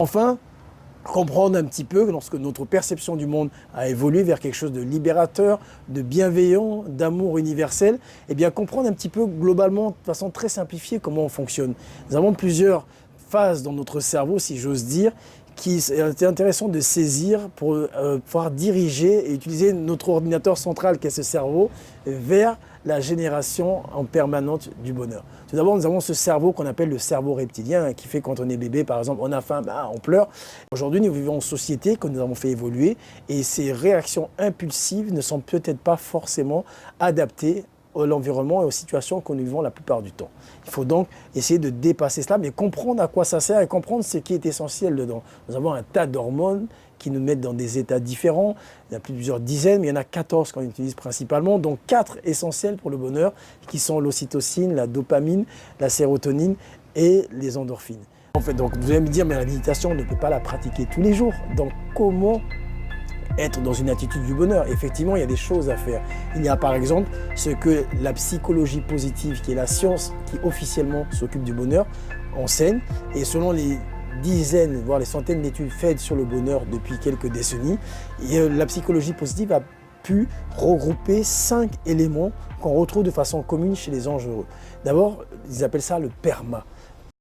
Enfin, comprendre un petit peu lorsque notre perception du monde a évolué vers quelque chose de libérateur, de bienveillant, d'amour universel, eh bien comprendre un petit peu globalement, de façon très simplifiée, comment on fonctionne. Nous avons plusieurs phases dans notre cerveau, si j'ose dire, qui est intéressant de saisir pour pouvoir diriger et utiliser notre ordinateur central, qu'est ce cerveau, vers la génération en permanente du bonheur. Tout d'abord, nous avons ce cerveau qu'on appelle le cerveau reptilien, qui fait quand on est bébé, par exemple, on a faim, on pleure. Aujourd'hui, nous vivons en société que nous avons fait évoluer et ces réactions impulsives ne sont peut-être pas forcément adaptées à l'environnement et aux situations que nous vivons la plupart du temps. Il faut donc essayer de dépasser cela, mais comprendre à quoi ça sert et comprendre ce qui est essentiel dedans. Nous avons un tas d'hormones qui nous mettent dans des états différents. Il y en a plusieurs dizaines, mais il y en a 14 qu'on utilise principalement, dont 4 essentiels pour le bonheur, qui sont l'ocytocine, la dopamine, la sérotonine et les endorphines. En fait, donc vous allez me dire, mais la méditation, on ne peut pas la pratiquer tous les jours. Donc comment être dans une attitude du bonheur? Effectivement, il y a des choses à faire. Il y a par exemple ce que la psychologie positive, qui est la science qui officiellement s'occupe du bonheur, enseigne. Et selon les dizaines, voire les centaines d'études faites sur le bonheur depuis quelques décennies, la psychologie positive a pu regrouper 5 éléments qu'on retrouve de façon commune chez les gens heureux. D'abord, ils appellent ça le PERMA.